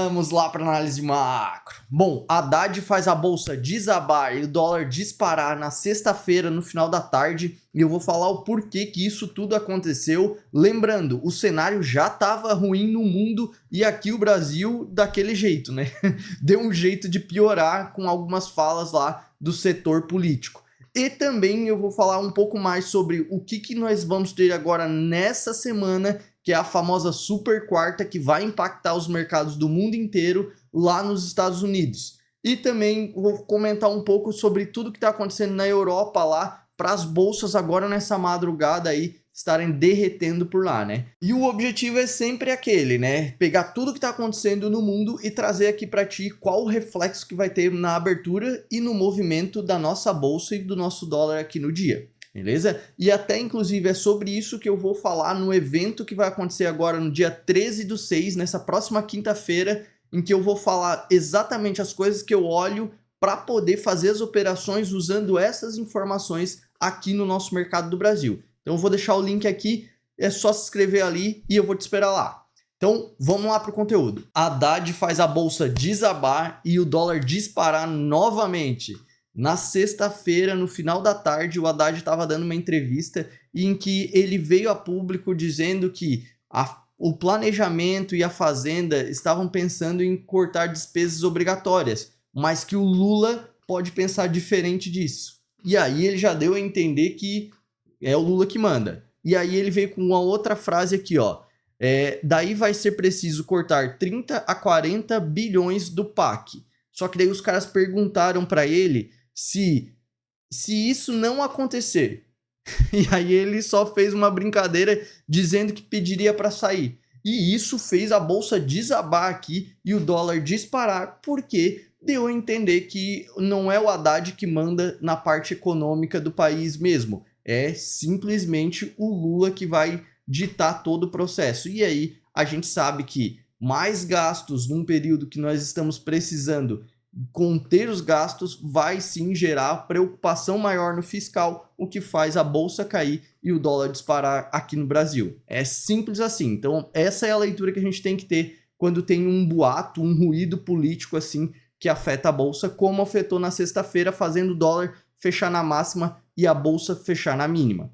Vamos lá para análise macro. Bom, Haddad faz a bolsa desabar e o dólar disparar na sexta-feira no final da tarde e eu vou falar o porquê que isso tudo aconteceu. Lembrando, o cenário já estava ruim no mundo e aqui o Brasil daquele jeito, né? Deu um jeito de piorar com algumas falas lá do setor político. E também eu vou falar um pouco mais sobre o que nós vamos ter agora nessa semana, que é a famosa super quarta que vai impactar os mercados do mundo inteiro lá nos Estados Unidos. E também vou comentar um pouco sobre tudo que está acontecendo na Europa lá, para as bolsas agora nessa madrugada aí estarem derretendo por lá, né? E o objetivo é sempre aquele, né? Pegar tudo que está acontecendo no mundo e trazer aqui para ti qual o reflexo que vai ter na abertura e no movimento da nossa bolsa e do nosso dólar aqui no dia. Beleza? E até inclusive é sobre isso que eu vou falar no evento que vai acontecer agora no dia 13/6, nessa próxima quinta-feira, em que eu vou falar exatamente as coisas que eu olho para poder fazer as operações usando essas informações aqui no nosso mercado do Brasil. Então eu vou deixar o link aqui, é só se inscrever ali e eu vou te esperar lá. Então vamos lá para o conteúdo. Haddad faz a bolsa desabar e o dólar disparar novamente. Na sexta-feira, no final da tarde, o Haddad estava dando uma entrevista em que ele veio a público dizendo que o planejamento e a Fazenda estavam pensando em cortar despesas obrigatórias, mas que o Lula pode pensar diferente disso. E aí ele já deu a entender que é o Lula que manda. E aí ele veio com uma outra frase aqui, ó. Daí vai ser preciso cortar 30 a 40 bilhões do PAC. Só que daí os caras perguntaram para ele se isso não acontecer. E aí ele só fez uma brincadeira dizendo que pediria para sair. E isso fez a bolsa desabar aqui e o dólar disparar, porque deu a entender que não é o Haddad que manda na parte econômica do país mesmo. É simplesmente o Lula que vai ditar todo o processo. E aí a gente sabe que mais gastos num período que nós estamos precisando conter os gastos vai sim gerar preocupação maior no fiscal, o que faz a bolsa cair e o dólar disparar aqui no Brasil. É simples assim. Então essa é a leitura que a gente tem que ter quando tem um boato, um ruído político assim que afeta a bolsa, como afetou na sexta-feira, fazendo o dólar fechar na máxima e a bolsa fechar na mínima.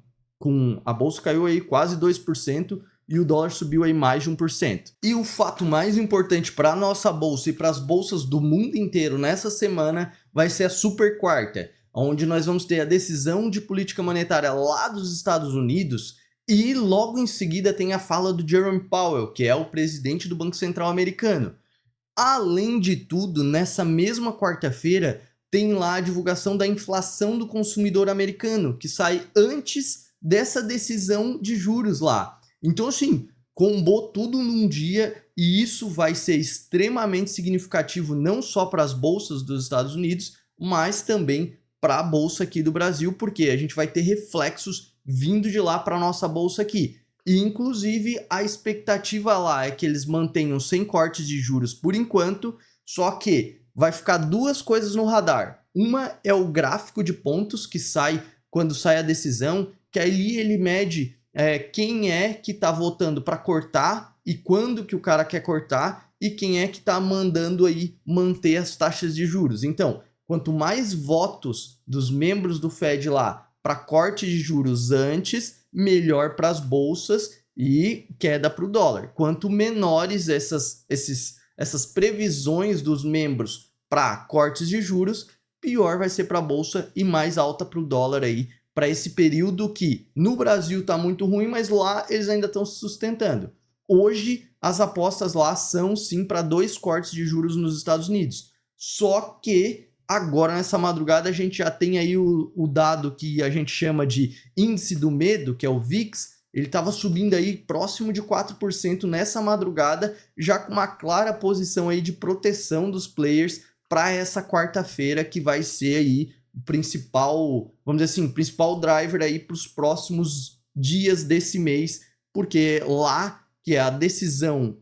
A bolsa caiu aí quase 2% e o dólar subiu aí mais de 1%. E o fato mais importante para a nossa bolsa e para as bolsas do mundo inteiro nessa semana vai ser a super quarta, onde nós vamos ter a decisão de política monetária lá dos Estados Unidos e logo em seguida tem a fala do Jerome Powell, que é o presidente do Banco Central americano. Além de tudo, nessa mesma quarta-feira tem lá a divulgação da inflação do consumidor americano, que sai antes dessa decisão de juros lá. Então, assim, combou tudo num dia e isso vai ser extremamente significativo não só para as bolsas dos Estados Unidos, mas também para a bolsa aqui do Brasil, porque a gente vai ter reflexos vindo de lá para a nossa bolsa aqui. E, inclusive, a expectativa lá é que eles mantenham sem cortes de juros por enquanto, só que vai ficar duas coisas no radar. Uma é o gráfico de pontos que sai quando sai a decisão, que aí ele mede quem é que está votando para cortar e quando que o cara quer cortar e quem é que está mandando aí manter as taxas de juros. Então, quanto mais votos dos membros do Fed lá para corte de juros antes, melhor para as bolsas e queda para o dólar. Quanto menores essas previsões dos membros para cortes de juros, pior vai ser para a bolsa e mais alta para o dólar aí, para esse período que no Brasil está muito ruim, mas lá eles ainda estão se sustentando. Hoje, as apostas lá são sim para 2 cortes de juros nos Estados Unidos. Só que agora, nessa madrugada, a gente já tem aí o dado que a gente chama de índice do medo, que é o VIX. Ele estava subindo aí próximo de 4% nessa madrugada, já com uma clara posição aí de proteção dos players para essa quarta-feira, que vai ser aí o principal, vamos dizer assim, principal driver aí para os próximos dias desse mês, porque lá, que é a decisão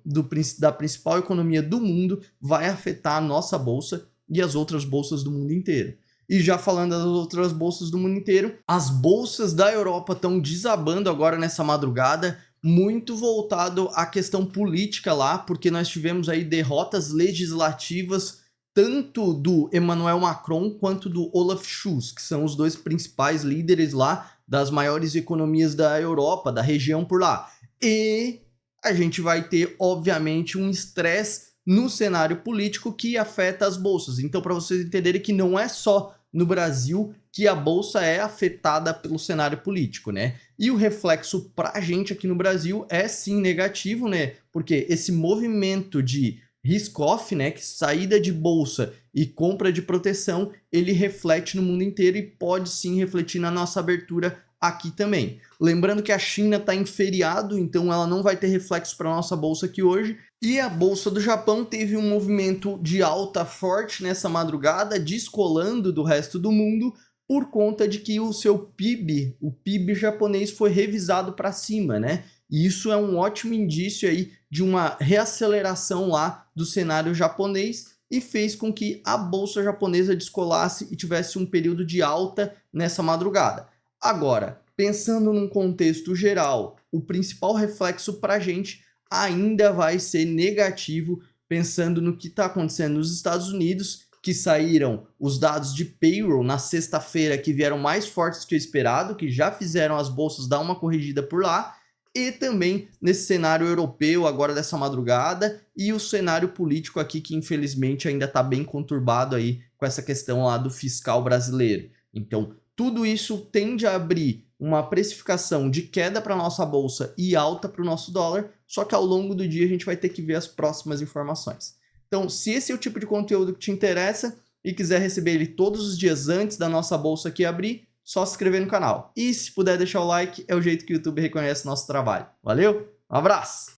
da principal economia do mundo, vai afetar a nossa bolsa e as outras bolsas do mundo inteiro. E já falando das outras bolsas do mundo inteiro, as bolsas da Europa estão desabando agora nessa madrugada, muito voltado à questão política lá, porque nós tivemos aí derrotas legislativas tanto do Emmanuel Macron quanto do Olaf Scholz, que são os dois principais líderes lá das maiores economias da Europa, da região por lá. E a gente vai ter, obviamente, um estresse no cenário político que afeta as bolsas. Então, para vocês entenderem que não é só no Brasil que a bolsa é afetada pelo cenário político, né? E o reflexo para a gente aqui no Brasil é sim negativo, né? Porque esse movimento de risk-off, né, que saída de bolsa e compra de proteção, ele reflete no mundo inteiro e pode sim refletir na nossa abertura aqui também. Lembrando que a China está em feriado, então ela não vai ter reflexo para a nossa bolsa aqui hoje. E a bolsa do Japão teve um movimento de alta forte nessa madrugada, descolando do resto do mundo, por conta de que o seu PIB, o PIB japonês, foi revisado para cima, né? E isso é um ótimo indício aí de uma reaceleração lá do cenário japonês e fez com que a bolsa japonesa descolasse e tivesse um período de alta nessa madrugada. Agora, pensando num contexto geral, o principal reflexo para a gente ainda vai ser negativo, pensando no que está acontecendo nos Estados Unidos, que saíram os dados de payroll na sexta-feira que vieram mais fortes que o esperado, que já fizeram as bolsas dar uma corrigida por lá, e também nesse cenário europeu agora dessa madrugada, e o cenário político aqui que infelizmente ainda está bem conturbado aí com essa questão lá do fiscal brasileiro. Então, tudo isso tende a abrir uma precificação de queda para a nossa bolsa e alta para o nosso dólar, só que ao longo do dia a gente vai ter que ver as próximas informações. Então, se esse é o tipo de conteúdo que te interessa e quiser receber ele todos os dias antes da nossa bolsa aqui abrir, só se inscrever no canal. E se puder deixar o like, é o jeito que o YouTube reconhece nosso trabalho. Valeu, um abraço!